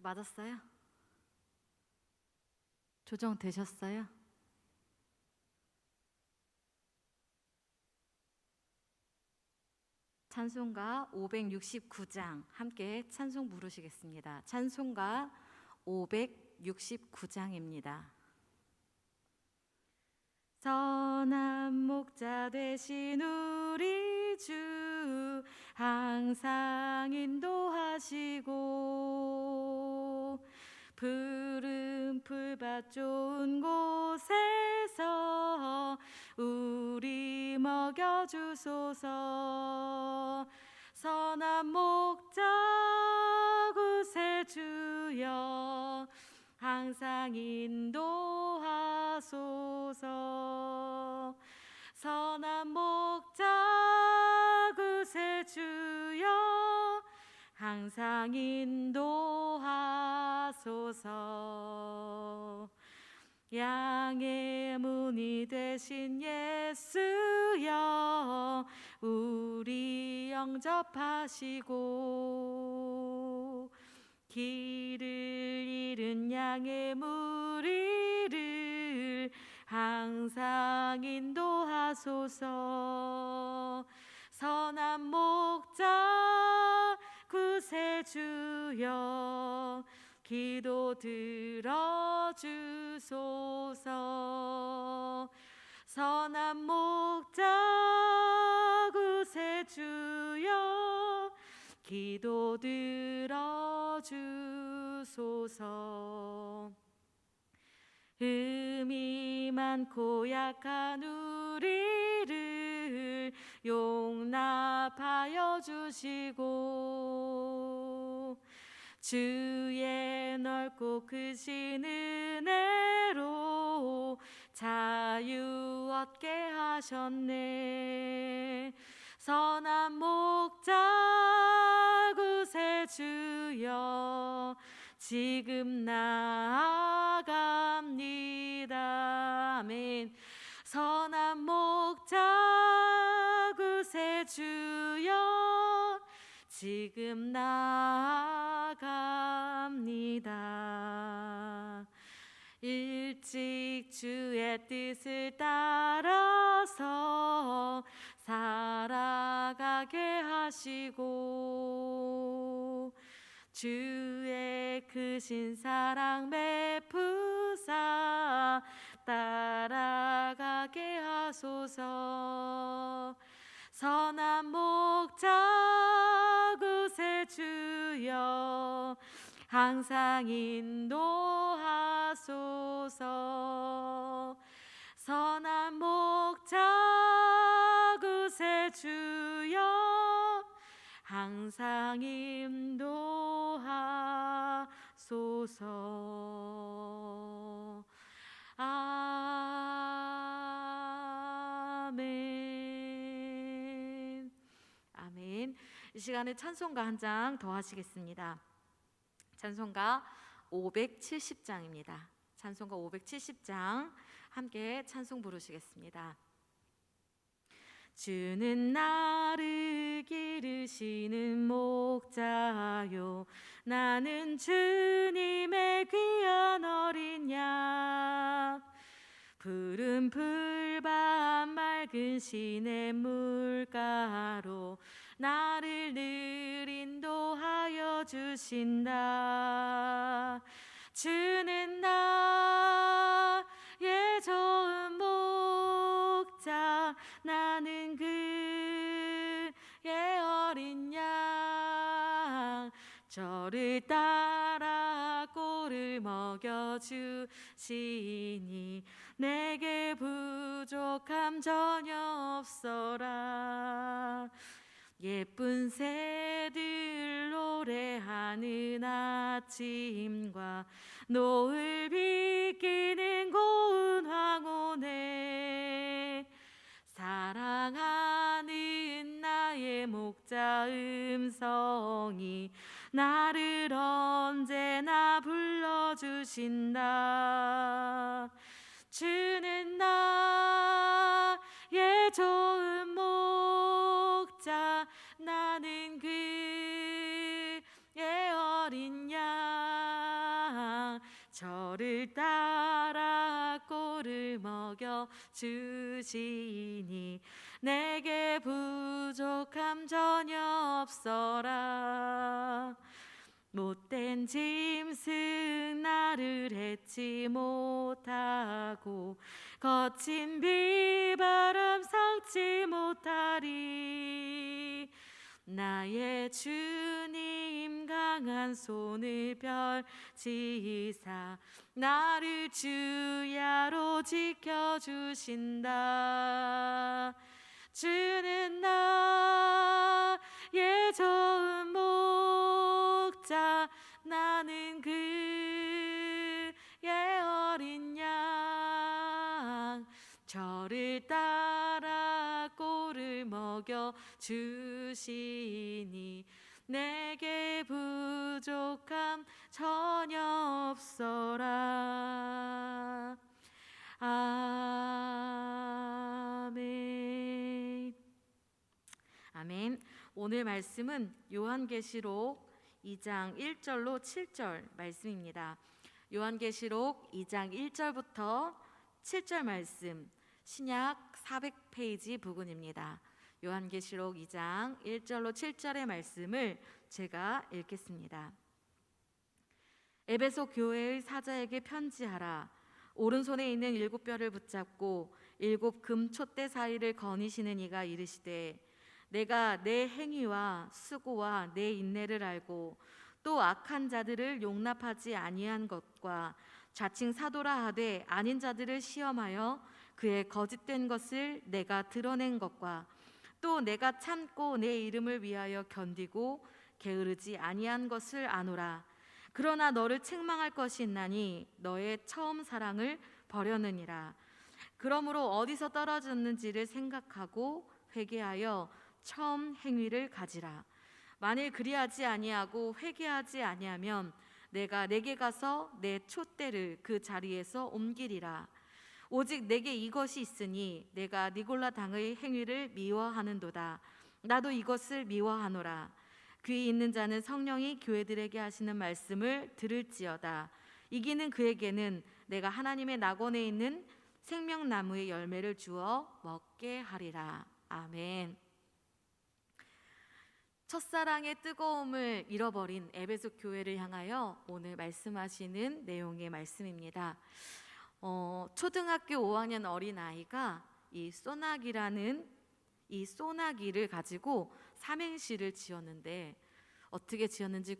맞았어요? 조정되셨어요? 찬송가 569장 함께 찬송 부르시겠습니다. 찬송가 569장입니다. 선한 목자 되신 우리 주 항상 인도하시고 푸른 풀밭 좋은 곳에서 우리 먹여주소서. 선한 목자 구세주여 항상 인도하소서. 선한 목자 구세주여 항상 인도하소서. 양의 문이 되신 예수여 우리 영접하시고 길을 잃은 양의 무리를 항상 인도하소서. 선한 목자 구세주여 기도 들어주소서. 선한 목자 구세주여 기도 들어주소서. 흠이 많고 약한 우리를 용납하여 주시고 주의 넓고 크신 은혜로 자유 얻게 하셨네. 선한 목자 구세주여 지금 나아갑니다. 아멘. 선한 목자 구세주여 지금 나아갑니다. 일찍 주의 뜻을 따라서 살아가게 하시고 주의 크신 사랑 베푸사 따라가게 하소서. 선한 목자 구세주여 항상 인도하소서. 선한 목자 구세주여 항상 인도하소서. 아멘. 아멘. 이 시간에 찬송가 한 장 더 하시겠습니다. 찬송가 570장입니다. 찬송가 570장 함께 찬송 부르시겠습니다. 주는 나를 기르시는 목자요 나는 주님의 귀한 어린 양. 푸른 풀밭 맑은 시냇물가로 나를 늘 인도하여 주신다. 주는 나의 좋은 목자 나는 그의 어린 양. 저를 따라 꼴을 먹여주시니 내게 부족함 전혀 없어라. 예쁜 새들 노래하는 아침과 노을 비끼는 고운 황혼에 사랑하는 나의 목자 음성이 나를 언제나 불러주신다. 주는 나의 좋은 목자 나는 그의 어린 양. 저를 따라 꼴을 먹여 주시니 내게 부족함 전혀 없어라. 못된 짐승 나를 해치 못하고 거친 비바람 상치 못하리. 나의 주님 강한 손을 펼치사 나를 주야로 지켜주신다. 주는 나의 좋은 목자 나는 그의 어린 양. 저를 따라 꼴을 먹여 주시니 내게 부족함 전혀 없어라. 아멘. 아멘. 오늘 말씀은 요한계시록 2장 1절로 7절 말씀입니다. 요한계시록 2장 1절부터 7절 말씀, 신약 400페이지 부근입니다. 요한계시록 2장 1절로 7절의 말씀을 제가 읽겠습니다. 에베소 교회의 사자에게 편지하라. 오른손에 있는 7뼈를 붙잡고 7 금촛대 사이를 거니시는 이가 이르시되 내가 내 행위와 수고와 내 인내를 알고 또 악한 자들을 용납하지 아니한 것과 자칭 사도라 하되 아닌 자들을 시험하여 그의 거짓된 것을 내가 드러낸 것과 또 내가 참고 내 이름을 위하여 견디고 게으르지 아니한 것을 아노라. 그러나 너를 책망할 것이 있나니 너의 처음 사랑을 버렸느니라. 그러므로 어디서 떨어졌는지를 생각하고 회개하여 처음 행위를 가지라. 만일 그리하지 아니하고 회개하지 아니하면 내가 내게 가서 내 촛대를 그 자리에서 옮기리라. 오직 내게 이것이 있으니 내가 니골라 당의 행위를 미워하는도다. 나도 이것을 미워하노라. 귀 있는 자는 성령이 교회들에게 하시는 말씀을 들을지어다. 이기는 그에게는 내가 하나님의 낙원에 있는 생명나무의 열매를 주어 먹게 하리라. 아멘. 첫사랑의 뜨거움을 잃어버린 에베소 교회를 향하여 오늘 말씀하시는 내용의 말씀입니다. 초등학교 5학년 어린아이가 이 소나기를 가지고 삼행시를 지었는데 어떻게 지었는지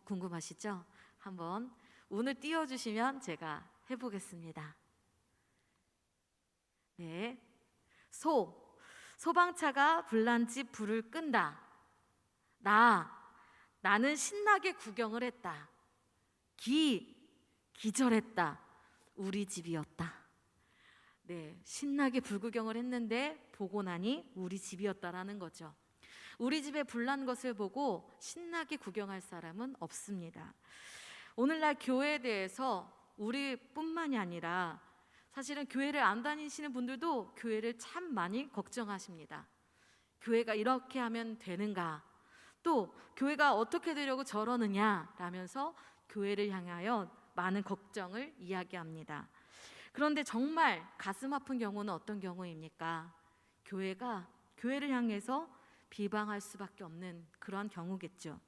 궁금하시죠? 한번 운을 띄워주시면 제가 해보겠습니다. 네, 소방차가 불난 집 불을 끈다. 나는 신나게 구경을 했다. 기절했다. 우리 집이었다. 네, 신나게 불구경을 했는데 보고 나니 우리 집이었다라는 거죠. 우리 집에 불난 것을 보고 신나게 구경할 사람은 없습니다. 오늘날 교회에 대해서 우리뿐만이 아니라 사실은 교회를 안 다니시는 분들도 교회를 참 많이 걱정하십니다. 교회가 이렇게 하면 되는가? 또 교회가 어떻게 되려고 저러느냐? 라면서 교회를 향하여 많은 걱정을 이야기합니다. 그런데 정말 가슴 아픈 경우는 어떤 경우입니까? 교회를 향해서 비방할 수밖에 없는 그런 경우겠죠.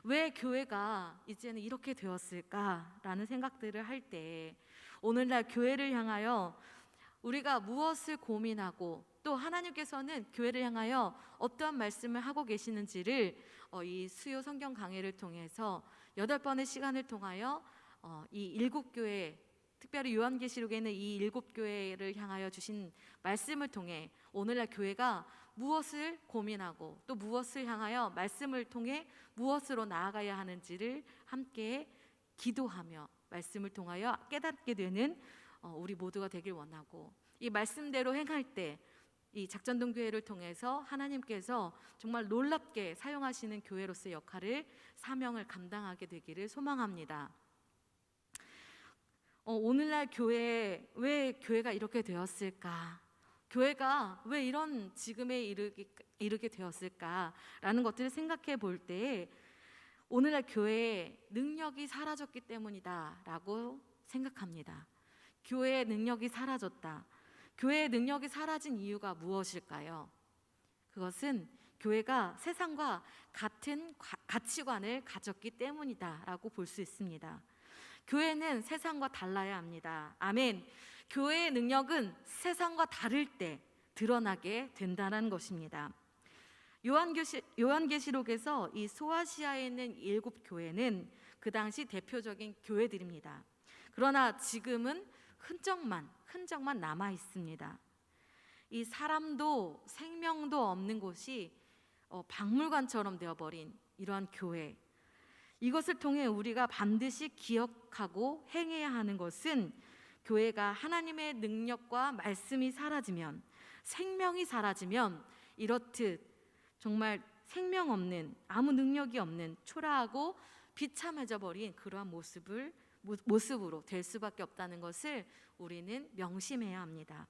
왜 교회가 이제는 이렇게 되었을까라는 생각들을 할 때 오늘날 교회를 향하여 우리가 무엇을 고민하고 또 하나님께서는 교회를 향하여 어떠한 말씀을 하고 계시는지를 이 수요 성경 강해를 통해서 8번의 시간을 통하여 이 7교회, 특별히 요한계시록에는 이 7교회를 향하여 주신 말씀을 통해 오늘날 교회가 무엇을 고민하고 또 무엇을 향하여 말씀을 통해 무엇으로 나아가야 하는지를 함께 기도하며 말씀을 통하여 깨닫게 되는 우리 모두가 되길 원하고, 이 말씀대로 행할 때 이 작전동 교회를 통해서 하나님께서 정말 놀랍게 사용하시는 교회로서의 역할을, 사명을 감당하게 되기를 소망합니다. 오늘날 왜 교회가 이렇게 되었을까? 교회가 왜 이런 지금에 이르게 되었을까라는 것들을 생각해 볼 때 오늘날 교회의 능력이 사라졌기 때문이다라고 생각합니다. 교회의 능력이 사라졌다. 교회의 능력이 사라진 이유가 무엇일까요? 그것은 교회가 세상과 같은 가치관을 가졌기 때문이다라고 볼 수 있습니다. 교회는 세상과 달라야 합니다. 아멘. 교회의 능력은 세상과 다를 때 드러나게 된다는 것입니다. 요한계시록에서 이 소아시아에 있는 7 교회는 그 당시 대표적인 교회들입니다. 그러나 지금은 흔적만 남아 있습니다. 이 사람도 생명도 없는 곳이 박물관처럼 되어버린 이러한 교회, 이것을 통해 우리가 반드시 기억하고 행해야 하는 것은 교회가 하나님의 능력과 말씀이 사라지면, 생명이 사라지면 이렇듯 정말 생명 없는, 아무 능력이 없는 초라하고 비참해져 버린 그러한 모습으로 될 수밖에 없다는 것을 우리는 명심해야 합니다.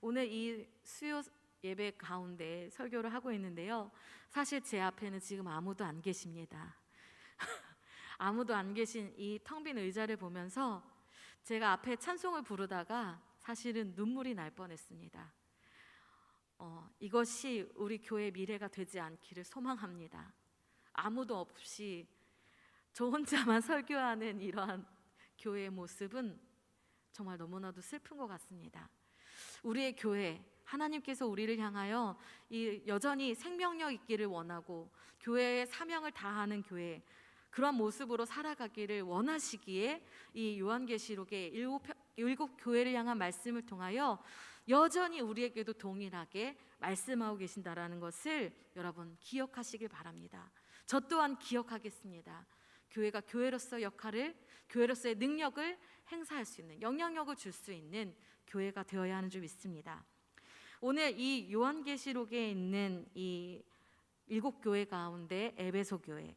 오늘 이 수요 예배 가운데 설교를 하고 있는데요, 사실 제 앞에는 지금 아무도 안 계십니다. 아무도 안 계신 이 텅 빈 의자를 보면서 제가 앞에 찬송을 부르다가 사실은 눈물이 날 뻔했습니다. 이것이 우리 교회의 미래가 되지 않기를 소망합니다. 아무도 없이 저 혼자만 설교하는 이러한 교회의 모습은 정말 너무나도 슬픈 것 같습니다. 우리의 교회, 하나님께서 우리를 향하여 여전히 생명력 있기를 원하고 교회의 사명을 다하는 교회, 그런 모습으로 살아가기를 원하시기에 이 요한계시록의 7 교회를 향한 말씀을 통하여 여전히 우리에게도 동일하게 말씀하고 계신다라는 것을 여러분 기억하시길 바랍니다. 저 또한 기억하겠습니다. 교회가 교회로서 역할을, 교회로서의 능력을 행사할 수 있는, 영향력을 줄 수 있는 교회가 되어야 하는 줄 믿습니다. 오늘 이 요한계시록에 있는 이 7 교회 가운데 에베소 교회,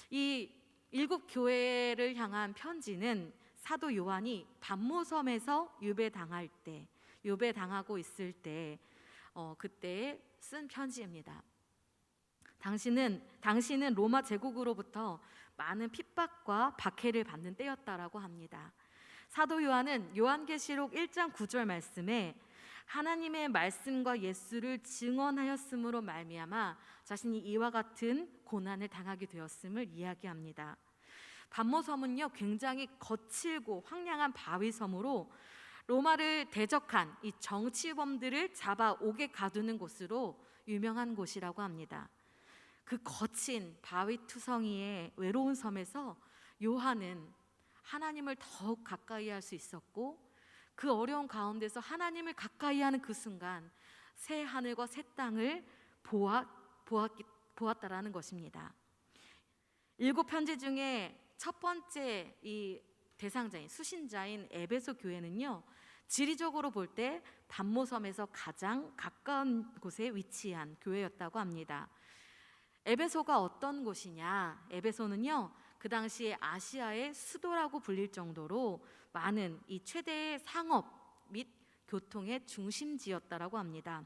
이 7 교회를 향한 편지는 사도 요한이 반모섬에서 유배당하고 있을 때 그때 쓴 편지입니다. 당신은 로마 제국으로부터 많은 핍박과 박해를 받는 때였다라고 합니다. 사도 요한은 요한계시록 1장 9절 말씀에 하나님의 말씀과 예수를 증언하였음으로 말미암아 자신이 이와 같은 고난을 당하게 되었음을 이야기합니다. 반모섬은요, 굉장히 거칠고 황량한 바위섬으로 로마를 대적한 이 정치범들을 잡아 옥에 가두는 곳으로 유명한 곳이라고 합니다. 그 거친 바위투성이의 외로운 섬에서 요한은 하나님을 더욱 가까이 할 수 있었고, 그 어려운 가운데서 하나님을 가까이 하는 그 순간 새 하늘과 새 땅을 보았다라는 것입니다. 7 편지 중에 첫 번째 이 대상자인 수신자인 에베소 교회는요, 지리적으로 볼 때 반모섬에서 가장 가까운 곳에 위치한 교회였다고 합니다. 에베소가 어떤 곳이냐? 에베소는요, 그 당시에 아시아의 수도라고 불릴 정도로 많은 이 최대의 상업 및 교통의 중심지였다라고 합니다.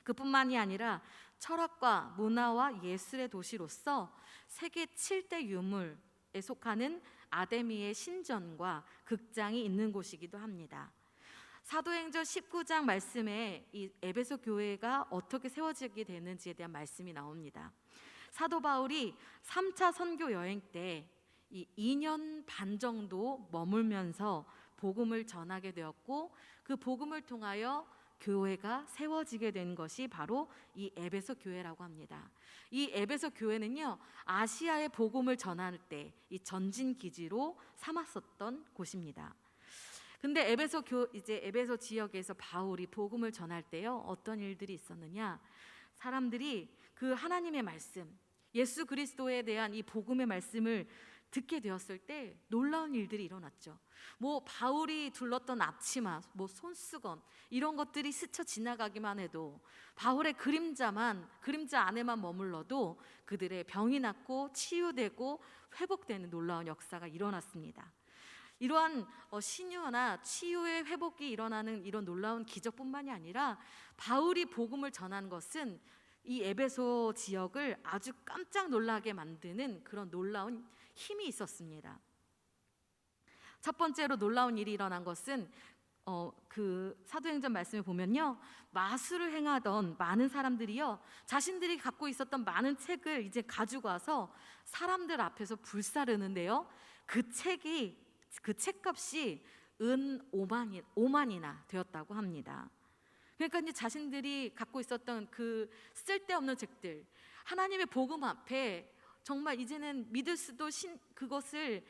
그뿐만이 아니라 철학과 문화와 예술의 도시로서 세계 7대 유물에 속하는 아데미의 신전과 극장이 있는 곳이기도 합니다. 사도행전 19장 말씀에 이 에베소 교회가 어떻게 세워지게 되는지에 대한 말씀이 나옵니다. 사도 바울이 3차 선교 여행 때 이 2년 반 정도 머물면서 복음을 전하게 되었고, 그 복음을 통하여 교회가 세워지게 된 것이 바로 이 에베소 교회라고 합니다. 이 에베소 교회는요, 아시아의 복음을 전할 때 이 전진 기지로 삼았었던 곳입니다. 근데 에베소 지역에서 바울이 복음을 전할 때요, 어떤 일들이 있었느냐? 사람들이 그 하나님의 말씀, 예수 그리스도에 대한 이 복음의 말씀을 듣게 되었을 때 놀라운 일들이 일어났죠. 바울이 둘렀던 앞치마, 손수건, 이런 것들이 스쳐 지나가기만 해도, 바울의 그림자 안에만 머물러도 그들의 병이 낫고 치유되고 회복되는 놀라운 역사가 일어났습니다. 이러한 신유나 치유의 회복이 일어나는 이런 놀라운 기적뿐만이 아니라 바울이 복음을 전한 것은 이 에베소 지역을 아주 깜짝 놀라게 만드는 그런 놀라운 힘이 있었습니다. 첫 번째로 놀라운 일이 일어난 것은 그 사도행전 말씀을 보면요, 마술을 행하던 많은 사람들이요, 자신들이 갖고 있었던 많은 책을 이제 가지고 와서 사람들 앞에서 불사르는데요, 그 책값이 은 5만이나 되었다고 합니다. 그러니까 이제 자신들이 갖고 있었던 그 쓸데없는 책들, 하나님의 복음 앞에 정말 이제는 믿을 수도 그것을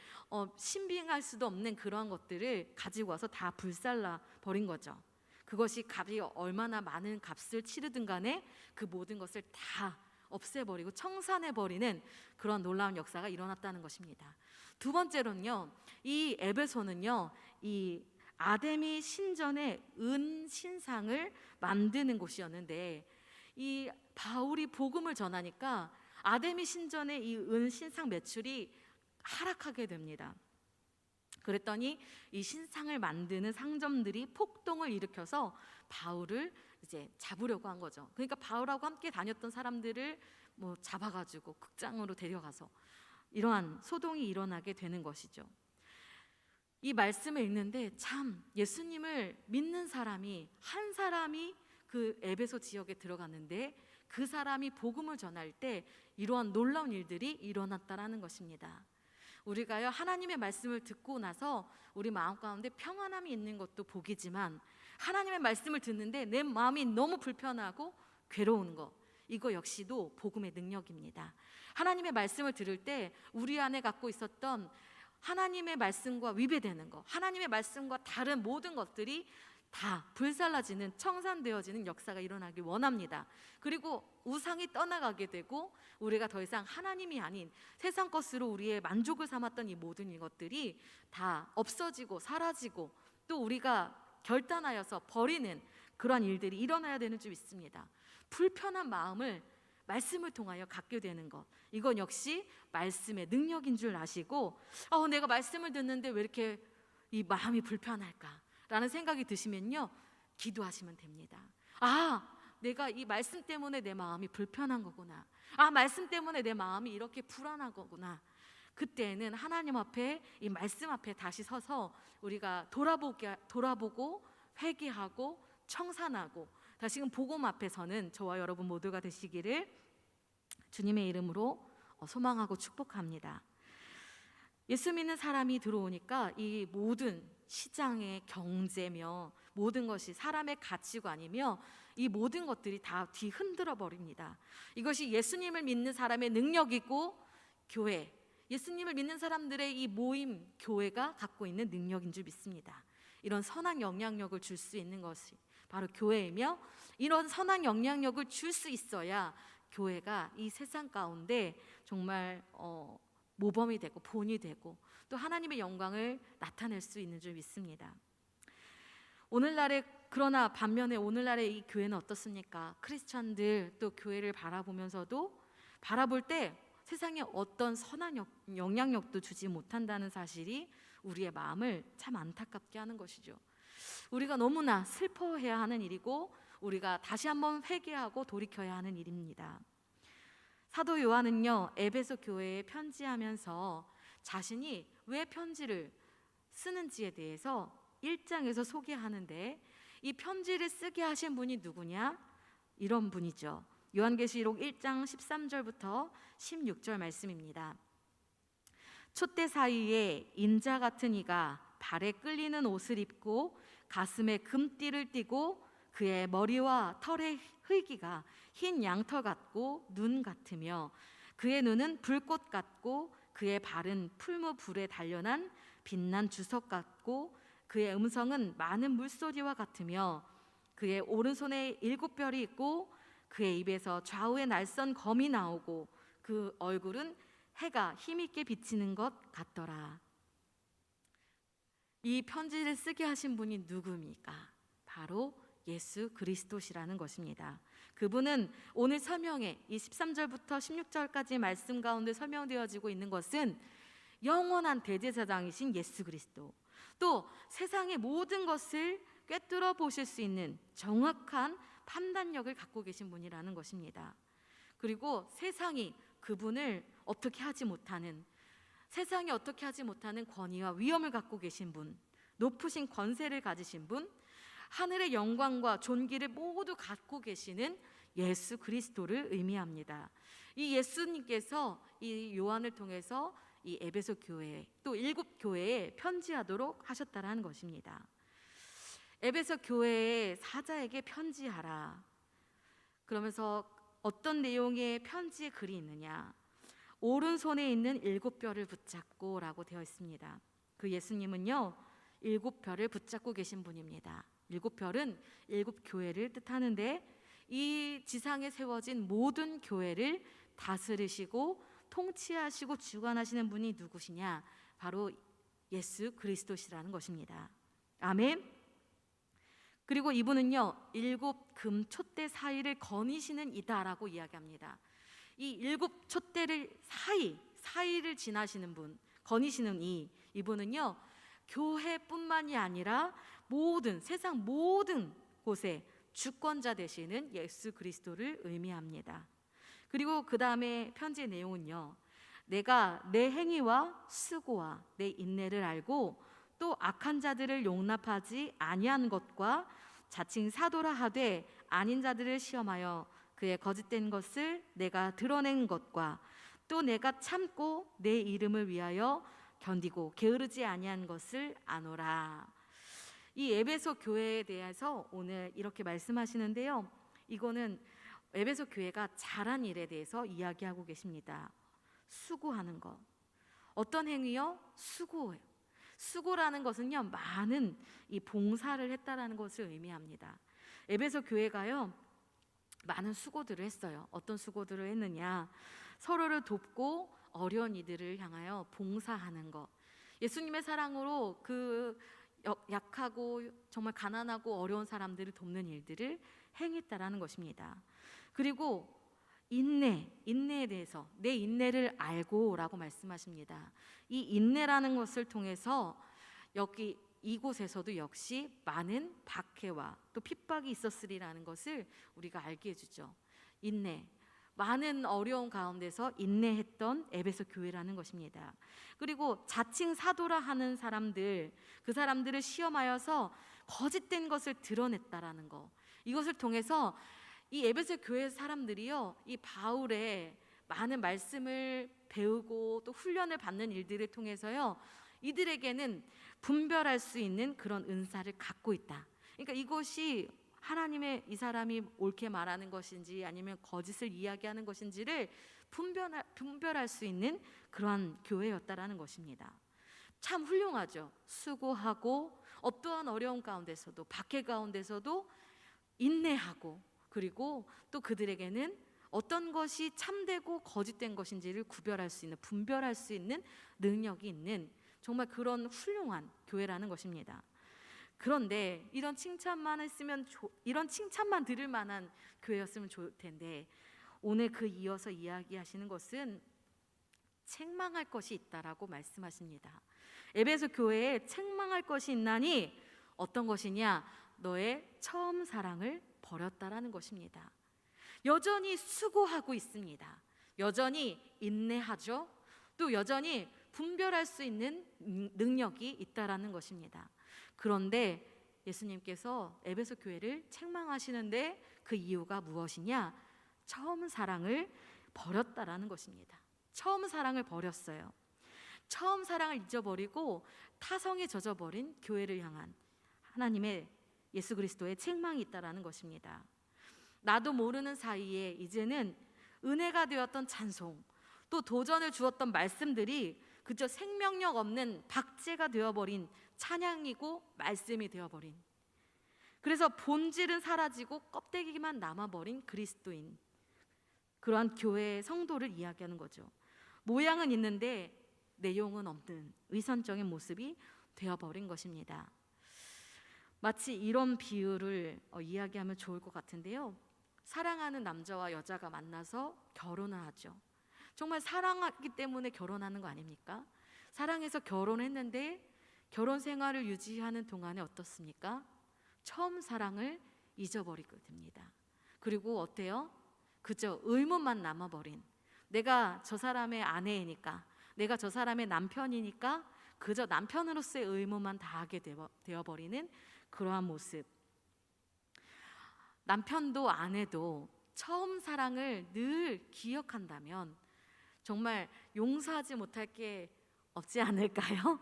신빙할 수도 없는 그러한 것들을 가지고 와서 다 불살라 버린 거죠. 그것이 값이 얼마나 많은 값을 치르든 간에 그 모든 것을 다 없애버리고 청산해버리는 그런 놀라운 역사가 일어났다는 것입니다. 두 번째로는요, 이 에베소는요, 이 아데미 신전의 은 신상을 만드는 곳이었는데, 이 바울이 복음을 전하니까 아데미 신전의 이 은 신상 매출이 하락하게 됩니다. 그랬더니 이 신상을 만드는 상점들이 폭동을 일으켜서 바울을 이제 잡으려고 한 거죠. 그러니까 바울하고 함께 다녔던 사람들을 뭐 잡아가지고 극장으로 데려가서 이러한 소동이 일어나게 되는 것이죠. 이 말씀을 읽는데 참 예수님을 믿는 사람이 한 사람이 그 에베소 지역에 들어갔는데 그 사람이 복음을 전할 때 이러한 놀라운 일들이 일어났다라는 것입니다. 우리가요, 하나님의 말씀을 듣고 나서 우리 마음 가운데 평안함이 있는 것도 복이지만, 하나님의 말씀을 듣는데 내 마음이 너무 불편하고 괴로운 것, 이거 역시도 복음의 능력입니다. 하나님의 말씀을 들을 때 우리 안에 갖고 있었던 하나님의 말씀과 위배되는 것, 하나님의 말씀과 다른 모든 것들이 다 불살라지는, 청산되어지는 역사가 일어나길 원합니다. 그리고 우상이 떠나가게 되고 우리가 더 이상 하나님이 아닌 세상 것으로 우리의 만족을 삼았던 이 모든 이것들이 다 없어지고 사라지고 또 우리가 결단하여서 버리는 그러한 일들이 일어나야 되는 줄 믿습니다. 불편한 마음을 말씀을 통하여 갖게 되는 것, 이건 역시 말씀의 능력인 줄 아시고, 내가 말씀을 듣는데 왜 이렇게 이 마음이 불편할까 라는 생각이 드시면요, 기도하시면 됩니다. 내가 이 말씀 때문에 내 마음이 불편한 거구나, 말씀 때문에 내 마음이 이렇게 불안한 거구나. 그때는 하나님 앞에, 이 말씀 앞에 다시 서서 우리가 돌아보고 회개하고 청산하고 다시금 복음 앞에서는 저와 여러분 모두가 되시기를 주님의 이름으로 소망하고 축복합니다. 예수 믿는 사람이 들어오니까 이 모든 시장의 경제며 모든 것이 사람의 가치관이며 이 모든 것들이 다 뒤흔들어 버립니다. 이것이 예수님을 믿는 사람의 능력이고, 교회, 예수님을 믿는 사람들의 이 모임, 교회가 갖고 있는 능력인 줄 믿습니다. 이런 선한 영향력을 줄 수 있는 것이 바로 교회이며, 이런 선한 영향력을 줄 수 있어야 교회가 이 세상 가운데 정말 모범이 되고 본이 되고 또 하나님의 영광을 나타낼 수 있는 줄 믿습니다. 그러나 반면에 오늘날의 이 교회는 어떻습니까? 크리스찬들 또 교회를 바라보면서도 바라볼 때 세상에 어떤 선한 영향력도 주지 못한다는 사실이 우리의 마음을 참 안타깝게 하는 것이죠. 우리가 너무나 슬퍼해야 하는 일이고 우리가 다시 한번 회개하고 돌이켜야 하는 일입니다. 사도 요한은요, 에베소 교회에 편지하면서 자신이 왜 편지를 쓰는지에 대해서 1장에서 소개하는데, 이 편지를 쓰게 하신 분이 누구냐? 이런 분이죠. 요한계시록 1장 13절부터 16절 말씀입니다. 촛대 사이에 인자 같은 이가 발에 끌리는 옷을 입고 가슴에 금띠를 띠고 그의 머리와 털의 흙이가 흰 양털 같고 눈 같으며 그의 눈은 불꽃 같고 그의 발은 풀무 불에 단련한 빛난 주석 같고 그의 음성은 많은 물소리와 같으며 그의 오른손에 7 별이 있고 그의 입에서 좌우에 날선 검이 나오고 그 얼굴은 해가 힘있게 비치는 것 같더라. 이 편지를 쓰게 하신 분이 누구입니까? 바로 예수 그리스도시라는 것입니다. 그분은 오늘 설명에 이 13절부터 16절까지 말씀 가운데 설명되어지고 있는 것은 영원한 대제사장이신 예수 그리스도, 또 세상의 모든 것을 꿰뚫어 보실 수 있는 정확한 판단력을 갖고 계신 분이라는 것입니다. 그리고 세상이 그분을 어떻게 하지 못하는, 세상이 어떻게 하지 못하는 권위와 위엄을 갖고 계신 분, 높으신 권세를 가지신 분, 하늘의 영광과 존귀를 모두 갖고 계시는 예수 그리스도를 의미합니다. 이 예수님께서 이 요한을 통해서 이 에베소 교회 또 7교회에 편지하도록 하셨다라는 것입니다. 에베소 교회의 사자에게 편지하라. 그러면서 어떤 내용의 편지의 글이 있느냐? 오른손에 있는 7뼈를 붙잡고 라고 되어 있습니다. 그 예수님은요 7뼈를 붙잡고 계신 분입니다. 7뼈는 7교회를 뜻하는데 이 지상에 세워진 모든 교회를 다스리시고 통치하시고 주관하시는 분이 누구시냐? 바로 예수 그리스도시라는 것입니다. 아멘. 그리고 이분은요 7금 촛대 사이를 거니시는 이다라고 이야기합니다. 이 7촛대를 사이를 지나시는 분, 거니시는 이분은요 교회뿐만이 아니라 세상 모든 곳에 주권자 되시는 예수 그리스도를 의미합니다. 그리고 그 다음에 편지의 내용은요, 내가 내 행위와 수고와 내 인내를 알고 또 악한 자들을 용납하지 아니한 것과 자칭 사도라 하되 아닌 자들을 시험하여 그의 거짓된 것을 내가 드러낸 것과 또 내가 참고 내 이름을 위하여 견디고 게으르지 아니한 것을 아노라. 이 에베소 교회에 대해서 오늘 이렇게 말씀하시는데요, 이거는 에베소 교회가 잘한 일에 대해서 이야기하고 계십니다. 수고하는 것. 어떤 행위요? 수고예요. 수고라는 것은요 많은 이 봉사를 했다라는 것을 의미합니다. 에베소 교회가요 많은 수고들을 했어요. 어떤 수고들을 했느냐? 서로를 돕고 어려운 이들을 향하여 봉사하는 것. 예수님의 사랑으로 그 약하고 정말 가난하고 어려운 사람들을 돕는 일들을 행했다라는 것입니다. 그리고 인내에 대해서 내 인내를 알고라고 말씀하십니다. 이 인내라는 것을 통해서 여기 이곳에서도 역시 많은 박해와 또 핍박이 있었으리라는 것을 우리가 알게 해주죠. 인내, 많은 어려움 가운데서 인내했던 에베소 교회라는 것입니다. 그리고 자칭 사도라 하는 사람들, 그 사람들을 시험하여서 거짓된 것을 드러냈다라는 거. 이것을 통해서 이 에베소 교회 사람들이요, 이 바울의 많은 말씀을 배우고 또 훈련을 받는 일들을 통해서요, 이들에게는 분별할 수 있는 그런 은사를 갖고 있다. 그러니까 이것이 하나님의 이 사람이 옳게 말하는 것인지 아니면 거짓을 이야기하는 것인지를 분별할 수 있는 그러한 교회였다라는 것입니다. 참 훌륭하죠. 수고하고 어떠한 어려움 가운데서도 박해 가운데서도 인내하고, 그리고 또 그들에게는 어떤 것이 참되고 거짓된 것인지를 구별할 수 있는, 분별할 수 있는 능력이 있는 정말 그런 훌륭한 교회라는 것입니다. 그런데 이런 칭찬만 들을 만한 교회였으면 좋을 텐데, 오늘 그 이어서 이야기하시는 것은 책망할 것이 있다라고 말씀하십니다. 에베소 교회에 책망할 것이 있나니 어떤 것이냐? 너의 처음 사랑을 버렸다라는 것입니다. 여전히 수고하고 있습니다. 여전히 인내하죠. 또 여전히 분별할 수 있는 능력이 있다라는 것입니다. 그런데 예수님께서 에베소 교회를 책망하시는데 그 이유가 무엇이냐? 처음 사랑을 버렸다라는 것입니다. 처음 사랑을 버렸어요. 처음 사랑을 잊어버리고 타성에 젖어버린 교회를 향한 하나님의 예수 그리스도의 책망이 있다라는 것입니다. 나도 모르는 사이에 이제는 은혜가 되었던 찬송, 또 도전을 주었던 말씀들이 그저 생명력 없는 박제가 되어버린 찬양이고 말씀이 되어버린, 그래서 본질은 사라지고 껍데기만 남아버린 그리스도인, 그러한 교회의 성도를 이야기하는 거죠. 모양은 있는데 내용은 없는 위선적인 모습이 되어버린 것입니다. 마치 이런 비유를 이야기하면 좋을 것 같은데요, 사랑하는 남자와 여자가 만나서 결혼을 하죠. 정말 사랑하기 때문에 결혼하는 거 아닙니까? 사랑해서 결혼했는데 결혼 생활을 유지하는 동안에 어떻습니까? 처음 사랑을 잊어버리게 됩니다. 그리고 어때요? 그저 의문만 남아버린, 내가 저 사람의 아내이니까, 내가 저 사람의 남편이니까 그저 남편으로서의 의무만 다하게 되어버리는 그러한 모습. 남편도 아내도 처음 사랑을 늘 기억한다면 정말 용서하지 못할 게 없지 않을까요?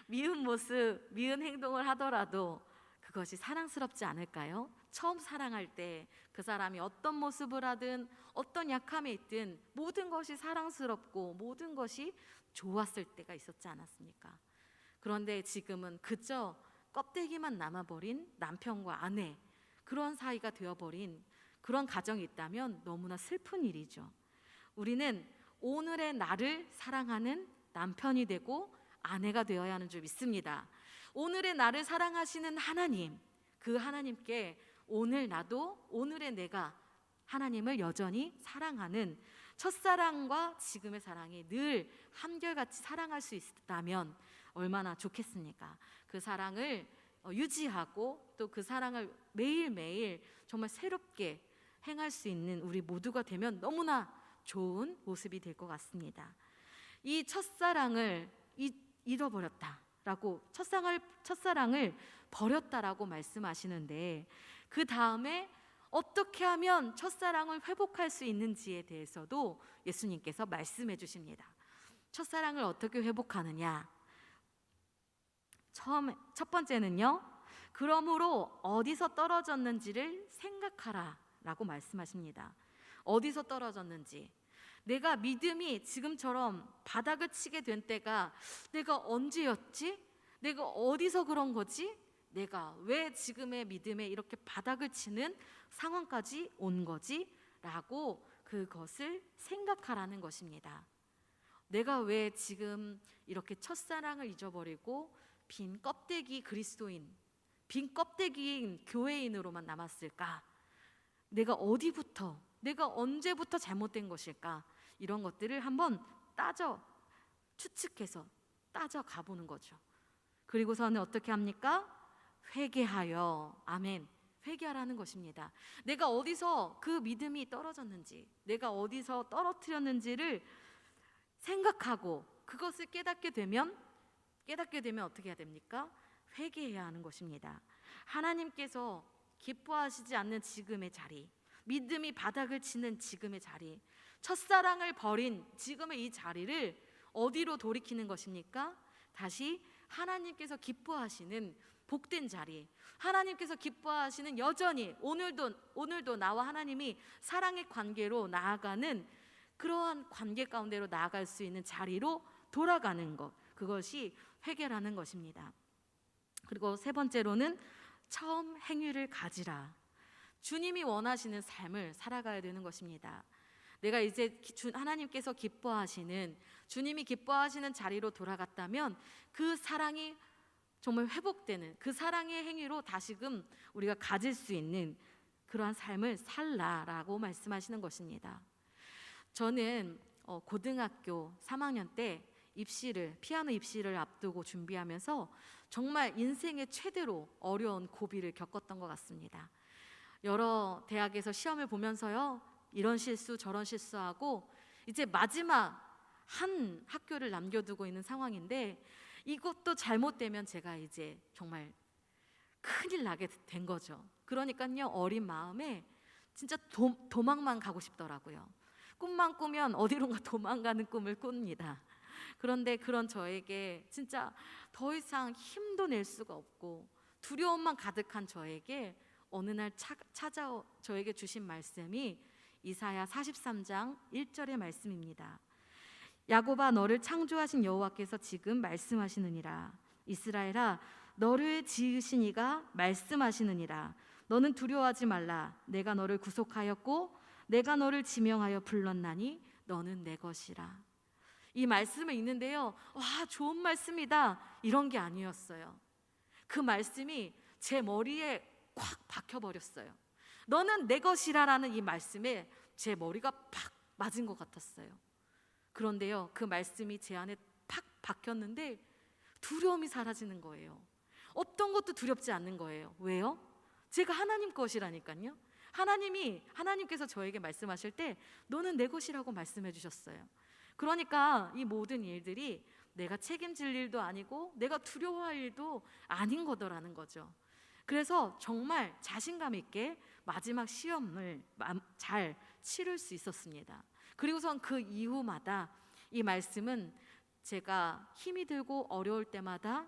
미운 모습, 미운 행동을 하더라도 그것이 사랑스럽지 않을까요? 처음 사랑할 때 그 사람이 어떤 모습을 하든 어떤 약함에 있든 모든 것이 사랑스럽고 모든 것이 좋았을 때가 있었지 않았습니까? 그런데 지금은 그저 껍데기만 남아버린 남편과 아내, 그런 사이가 되어버린 그런 가정이 있다면 너무나 슬픈 일이죠. 우리는 오늘의 나를 사랑하는 남편이 되고 아내가 되어야 하는 줄 믿습니다. 오늘의 나를 사랑하시는 하나님, 그 하나님께 오늘 나도, 오늘의 내가 하나님을 여전히 사랑하는, 첫사랑과 지금의 사랑이 늘 한결같이 사랑할 수 있다면 얼마나 좋겠습니까? 그 사랑을 유지하고 또 그 사랑을 매일매일 정말 새롭게 행할 수 있는 우리 모두가 되면 너무나 좋은 모습이 될 것 같습니다. 이 첫사랑을 잃어버렸다라고, 첫사랑을 버렸다라고 말씀하시는데, 그 다음에 어떻게 하면 첫사랑을 회복할 수 있는지에 대해서도 예수님께서 말씀해 주십니다. 첫사랑을 어떻게 회복하느냐? 첫 번째는요, 그러므로 어디서 떨어졌는지를 생각하라 라고 말씀하십니다. 어디서 떨어졌는지, 내가 믿음이 지금처럼 바닥을 치게 된 때가 내가 언제였지? 내가 어디서 그런 거지? 내가 왜 지금의 믿음에 이렇게 바닥을 치는 상황까지 온 거지? 라고 그것을 생각하라는 것입니다. 내가 왜 지금 이렇게 첫사랑을 잊어버리고 빈 껍데기 그리스도인, 빈 껍데기인 교회인으로만 남았을까? 내가 어디부터, 내가 언제부터 잘못된 것일까? 이런 것들을 한번 추측해서 따져 가보는 거죠. 그리고서는 어떻게 합니까? 회개하여, 아멘, 회개하라는 것입니다. 내가 어디서 그 믿음이 떨어졌는지, 내가 어디서 떨어뜨렸는지를 생각하고 그것을 깨닫게 되면 어떻게 해야 됩니까? 회개해야 하는 것입니다. 하나님께서 기뻐하시지 않는 지금의 자리, 믿음이 바닥을 치는 지금의 자리, 첫사랑을 버린 지금의 이 자리를 어디로 돌이키는 것입니까? 다시 하나님께서 기뻐하시는 복된 자리, 하나님께서 기뻐하시는, 여전히 오늘도 나와 하나님이 사랑의 관계로 나아가는 그러한 관계 가운데로 나아갈 수 있는 자리로 돌아가는 것, 그것이 회개라는 것입니다. 그리고 세 번째로는 처음 행위를 가지라. 주님이 원하시는 삶을 살아가야 되는 것입니다. 내가 이제 하나님께서 기뻐하시는, 주님이 기뻐하시는 자리로 돌아갔다면 그 사랑이 정말 회복되는, 그 사랑의 행위로 다시금 우리가 가질 수 있는 그러한 삶을 살라라고 말씀하시는 것입니다. 저는 고등학교 3학년 때 피아노 입시를 앞두고 준비하면서 정말 인생의 최대로 어려운 고비를 겪었던 것 같습니다. 여러 대학에서 시험을 보면서요, 이런 실수 저런 실수하고 이제 마지막 한 학교를 남겨두고 있는 상황인데, 이것도 잘못되면 제가 이제 정말 큰일 나게 된 거죠. 그러니까요, 어린 마음에 진짜 도망만 가고 싶더라고요. 꿈만 꾸면 어디론가 도망가는 꿈을 꿉니다. 그런데 그런 저에게 진짜 더 이상 힘도 낼 수가 없고 두려움만 가득한 저에게 어느 날 저에게 주신 말씀이 이사야 43장 1절의 말씀입니다. 야곱아, 너를 창조하신 여호와께서 지금 말씀하시느니라. 이스라엘아, 너를 지으신 이가 말씀하시느니라. 너는 두려워하지 말라. 내가 너를 구속하였고 내가 너를 지명하여 불렀나니 너는 내 것이라. 이 말씀을 읽는데요, 와, 좋은 말씀이다, 이런 게 아니었어요. 그 말씀이 제 머리에 콱 박혀버렸어요. 너는 내 것이라라는 이 말씀에 제 머리가 팍 맞은 것 같았어요. 그런데요, 그 말씀이 제 안에 팍 박혔는데 두려움이 사라지는 거예요. 어떤 것도 두렵지 않는 거예요. 왜요? 제가 하나님 것이라니까요. 하나님께서 저에게 말씀하실 때 너는 내 것이라고 말씀해 주셨어요. 그러니까 이 모든 일들이 내가 책임질 일도 아니고 내가 두려워할 일도 아닌 거더라는 거죠. 그래서 정말 자신감 있게 마지막 시험을 잘 치를 수 있었습니다. 그리고선 그 이후마다 이 말씀은 제가 힘이 들고 어려울 때마다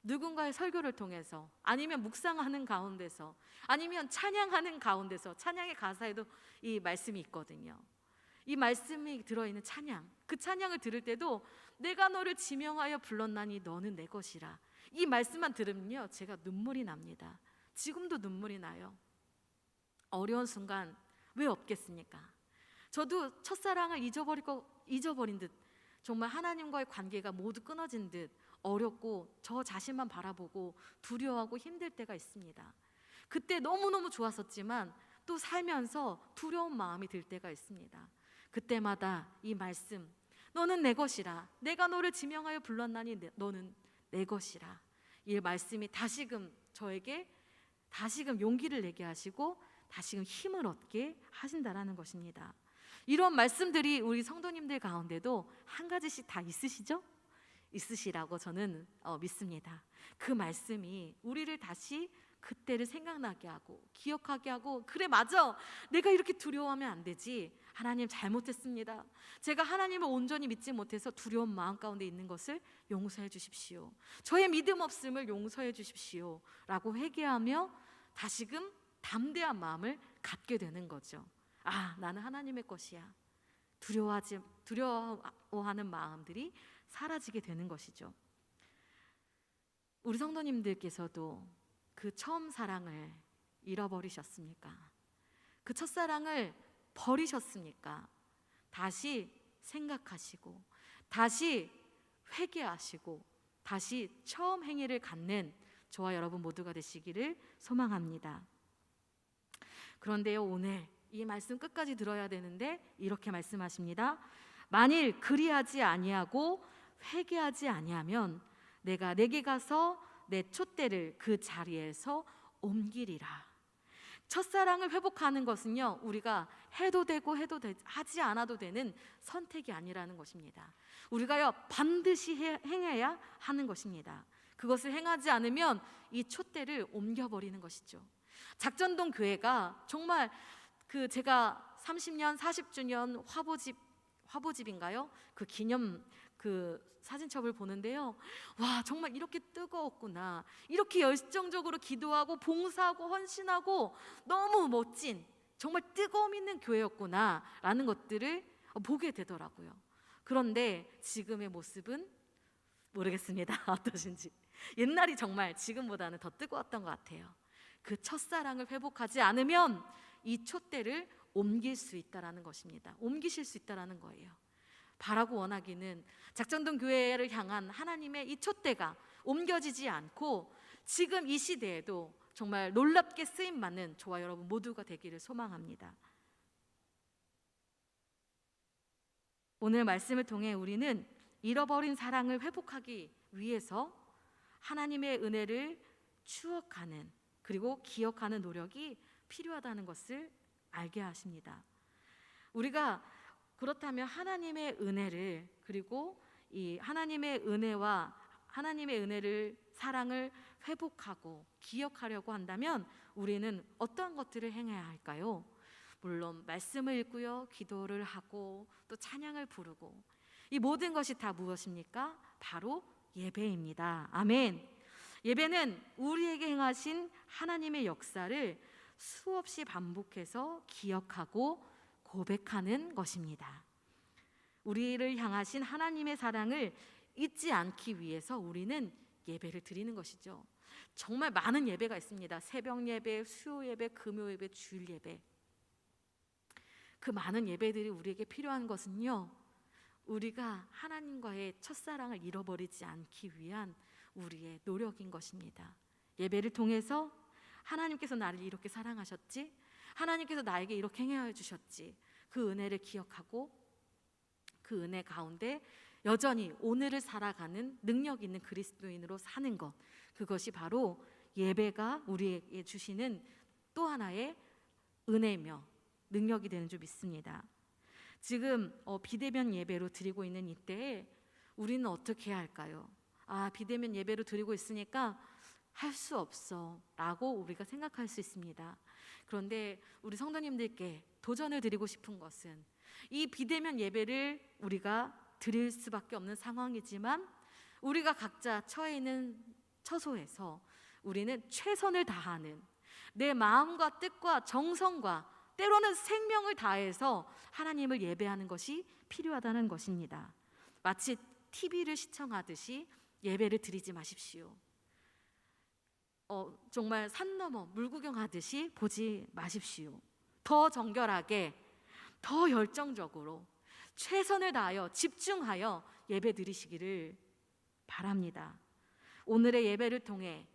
누군가의 설교를 통해서, 아니면 묵상하는 가운데서, 아니면 찬양하는 가운데서, 찬양의 가사에도 이 말씀이 있거든요. 이 말씀이 들어있는 찬양, 그 찬양을 들을 때도 내가 너를 지명하여 불렀나니 너는 내 것이라, 이 말씀만 들으면요 제가 눈물이 납니다. 지금도 눈물이 나요. 어려운 순간 왜 없겠습니까? 저도 첫사랑을 잊어버린 듯, 정말 하나님과의 관계가 모두 끊어진 듯 어렵고 저 자신만 바라보고 두려워하고 힘들 때가 있습니다. 그때 너무너무 좋았었지만 또 살면서 두려운 마음이 들 때가 있습니다. 그때마다 이 말씀, 너는 내 것이라, 내가 너를 지명하여 불렀나니 너는 내 것이라, 이 말씀이 다시금 저에게 다시금 용기를 내게 하시고 다시금 힘을 얻게 하신다라는 것입니다. 이런 말씀들이 우리 성도님들 가운데도 한 가지씩 다 있으시죠? 있으시라고 저는 믿습니다. 그 말씀이 우리를 다시 그때를 생각나게 하고 기억하게 하고, 그래 맞아, 내가 이렇게 두려워하면 안 되지, 하나님 잘못했습니다, 제가 하나님을 온전히 믿지 못해서 두려운 마음 가운데 있는 것을 용서해 주십시오, 저의 믿음 없음을 용서해 주십시오 라고 회개하며 다시금 담대한 마음을 갖게 되는 거죠. 아, 나는 하나님의 것이야. 두려워하는 마음들이 사라지게 되는 것이죠. 우리 성도님들께서도 그 처음 사랑을 잃어버리셨습니까? 그 첫사랑을 버리셨습니까? 다시 생각하시고 다시 회개하시고 다시 처음 행위를 갖는 저와 여러분 모두가 되시기를 소망합니다. 그런데요, 오늘 이 말씀 끝까지 들어야 되는데 이렇게 말씀하십니다. 만일 그리하지 아니하고 회개하지 아니하면 내가 내게 가서 내 촛대를 그 자리에서 옮기리라. 첫사랑을 회복하는 것은요, 우리가 해도 되고 하지 않아도 되는 선택이 아니라는 것입니다. 우리가요 반드시 행해야 하는 것입니다. 그것을 행하지 않으면 이 촛대를 옮겨버리는 것이죠. 작전동 교회가 정말 제가 30년 40주년 화보집인가요? 그 기념 사진첩을 보는데요, 와, 정말 이렇게 뜨거웠구나, 이렇게 열정적으로 기도하고 봉사하고 헌신하고 너무 멋진, 정말 뜨거움 있는 교회였구나 라는 것들을 보게 되더라고요. 그런데 지금의 모습은 모르겠습니다. 어떠신지. 옛날이 정말 지금보다는 더 뜨거웠던 것 같아요. 그 첫사랑을 회복하지 않으면 이 촛대를 옮길 수 있다라는 것입니다. 옮기실 수 있다라는 거예요. 바라고 원하기는 작전동 교회를 향한 하나님의 이 촛대가 옮겨지지 않고 지금 이 시대에도 정말 놀랍게 쓰임받는 저와 여러분 모두가 되기를 소망합니다. 오늘 말씀을 통해 우리는 잃어버린 사랑을 회복하기 위해서 하나님의 은혜를 추억하는, 그리고 기억하는 노력이 필요하다는 것을 알게 하십니다. 우리가 그렇다면 하나님의 은혜를, 그리고 이 하나님의 은혜와 하나님의 은혜를, 사랑을 회복하고 기억하려고 한다면 우리는 어떠한 것들을 행해야 할까요? 물론 말씀을 읽고요, 기도를 하고 또 찬양을 부르고, 이 모든 것이 다 무엇입니까? 바로 예배입니다. 아멘. 예배는 우리에게 행하신 하나님의 역사를 수없이 반복해서 기억하고 고백하는 것입니다. 우리를 향하신 하나님의 사랑을 잊지 않기 위해서 우리는 예배를 드리는 것이죠. 정말 많은 예배가 있습니다. 새벽 예배, 수요 예배, 금요 예배, 주일 예배. 그 많은 예배들이 우리에게 필요한 것은요, 우리가 하나님과의 첫사랑을 잃어버리지 않기 위한 우리의 노력인 것입니다. 예배를 통해서 하나님께서 나를 이렇게 사랑하셨지, 하나님께서 나에게 이렇게 행해 주셨지, 그 은혜를 기억하고 그 은혜 가운데 여전히 오늘을 살아가는 능력 있는 그리스도인으로 사는 것, 그것이 바로 예배가 우리에게 주시는 또 하나의 은혜며 능력이 되는 줄 믿습니다. 지금 비대면 예배로 드리고 있는 이때에 우리는 어떻게 해야 할까요? 비대면 예배로 드리고 있으니까 할 수 없어 라고 우리가 생각할 수 있습니다. 그런데 우리 성도님들께 도전을 드리고 싶은 것은, 이 비대면 예배를 우리가 드릴 수밖에 없는 상황이지만 우리가 각자 처해 있는 처소에서 우리는 최선을 다하는, 내 마음과 뜻과 정성과 때로는 생명을 다해서 하나님을 예배하는 것이 필요하다는 것입니다. 마치 TV를 시청하듯이 예배를 드리지 마십시오. 정말 산 넘어 물 구경하듯이 보지 마십시오. 더 정결하게, 더 열정적으로 최선을 다하여 집중하여 예배 드리시기를 바랍니다. 오늘의 예배를 통해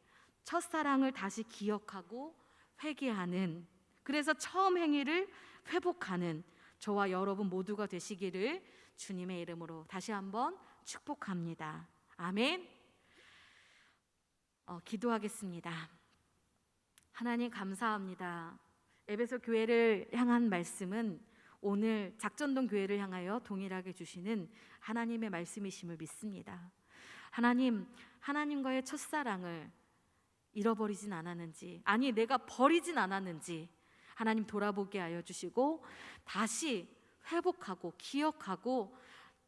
첫사랑을 다시 기억하고 회개하는, 그래서 처음 행위를 회복하는 저와 여러분 모두가 되시기를 주님의 이름으로 다시 한번 축복합니다. 아멘. 기도하겠습니다. 하나님 감사합니다. 에베소 교회를 향한 말씀은 오늘 작전동 교회를 향하여 동일하게 주시는 하나님의 말씀이심을 믿습니다. 하나님과의 첫사랑을 잃어버리진 않았는지, 아니 내가 버리진 않았는지 하나님 돌아보게 하여 주시고 다시 회복하고 기억하고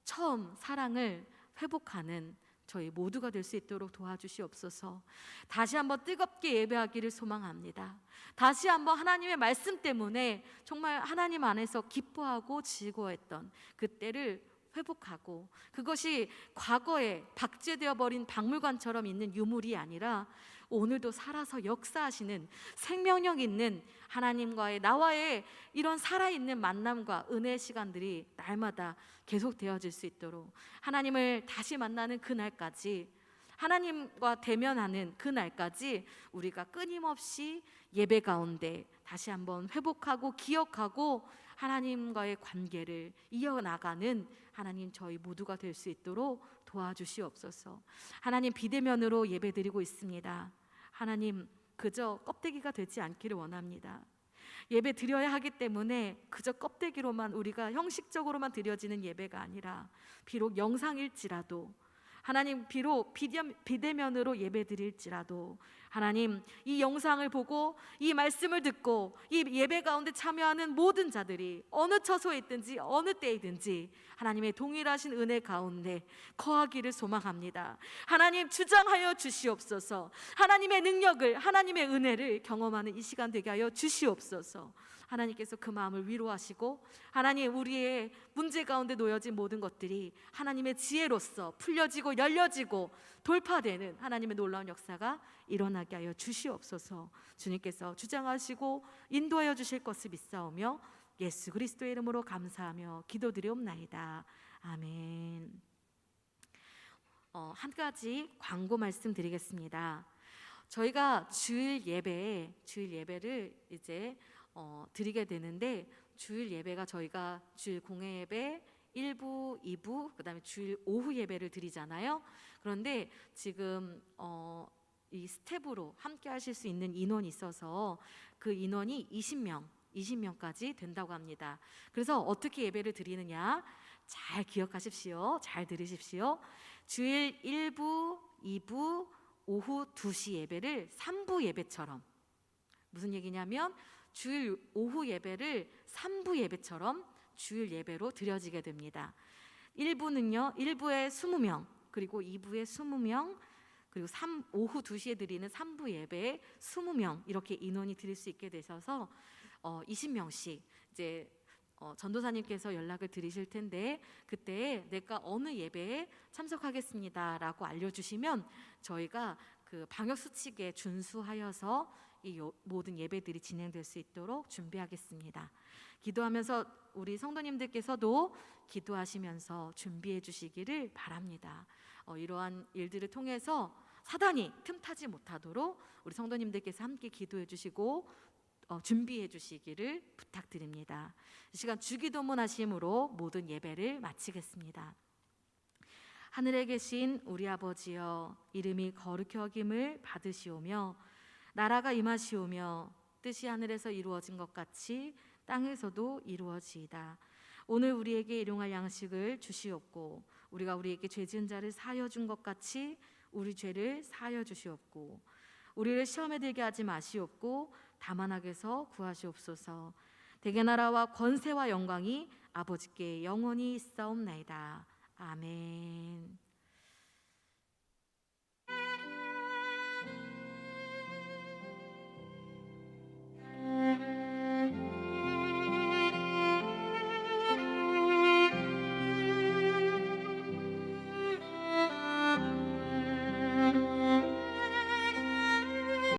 처음 사랑을 회복하는 저희 모두가 될 수 있도록 도와주시옵소서. 다시 한번 뜨겁게 예배하기를 소망합니다. 다시 한번 하나님의 말씀 때문에 정말 하나님 안에서 기뻐하고 즐거워했던 그때를 회복하고, 그것이 과거에 박제되어 버린 박물관처럼 있는 유물이 아니라 오늘도 살아서 역사하시는 생명력 있는 하나님과의, 나와의 이런 살아있는 만남과 은혜의 시간들이 날마다 계속 되어질 수 있도록, 하나님을 다시 만나는 그날까지, 하나님과 대면하는 그날까지 우리가 끊임없이 예배 가운데 다시 한번 회복하고 기억하고 하나님과의 관계를 이어나가는 하나님 저희 모두가 될 수 있도록 도와주시옵소서. 하나님 비대면으로 예배드리고 있습니다. 하나님 그저 껍데기가 되지 않기를 원합니다. 예배 드려야 하기 때문에 그저 껍데기로만, 우리가 형식적으로만 드려지는 예배가 아니라 비록 영상일지라도, 하나님 비록 비대면으로 예배 드릴지라도 하나님 이 영상을 보고 이 말씀을 듣고 이 예배 가운데 참여하는 모든 자들이 어느 처소에 있든지 어느 때이든지 하나님의 동일하신 은혜 가운데 거하기를 소망합니다. 하나님 주장하여 주시옵소서. 하나님의 능력을, 하나님의 은혜를 경험하는 이 시간 되게 하여 주시옵소서. 하나님께서 그 마음을 위로하시고 하나님 우리의 문제 가운데 놓여진 모든 것들이 하나님의 지혜로서 풀려지고 열려지고 돌파되는 하나님의 놀라운 역사가 일어나게 하여 주시옵소서. 주님께서 주장하시고 인도하여 주실 것을 믿사오며 예수 그리스도의 이름으로 감사하며 기도드리옵나이다. 아멘. 한 가지 광고 말씀드리겠습니다. 저희가 주일 예배를 이제 드리게 되는데, 주일 예배가 저희가 주일 공회 예배 1부, 2부, 그 다음에 주일 오후 예배를 드리잖아요. 그런데 지금 이 스텝으로 함께 하실 수 있는 인원이 있어서 그 인원이 20명까지 된다고 합니다. 그래서 어떻게 예배를 드리느냐 잘 기억하십시오. 잘 들으십시오. 주일 1부, 2부, 오후 2시 예배를 3부 예배처럼, 무슨 얘기냐면 주일 오후 예배를 3부 예배처럼 주일 예배로 드려지게 됩니다. 1부는요 1부에 20명, 그리고 2부에 20명, 그리고 오후 2시에 드리는 3부 예배에 20명, 이렇게 인원이 드릴 수 있게 되셔서 20명씩 이제 전도사님께서 연락을 드리실 텐데, 그때 내가 어느 예배에 참석하겠습니다 라고 알려주시면 저희가 그 방역수칙에 준수하여서 이 모든 예배들이 진행될 수 있도록 준비하겠습니다. 기도하면서 우리 성도님들께서도 기도하시면서 준비해 주시기를 바랍니다. 이러한 일들을 통해서 사단이 틈타지 못하도록 우리 성도님들께서 함께 기도해 주시고 준비해 주시기를 부탁드립니다. 이 시간 주기도문 하심으로 모든 예배를 마치겠습니다. 하늘에 계신 우리 아버지여, 이름이 거룩히 여김을 받으시오며 나라가 임하시오며 뜻이 하늘에서 이루어진 것 같이 땅에서도 이루어지이다. 오늘 우리에게 일용할 양식을 주시옵고 우리가 우리에게 죄 지은 자를 사하여 준 것 같이 우리 죄를 사하여 주시옵고 우리를 시험에 들게 하지 마시옵고 다만 악에서 구하시옵소서. 대개 나라와 권세와 영광이 아버지께 영원히 있사옵나이다. 아멘.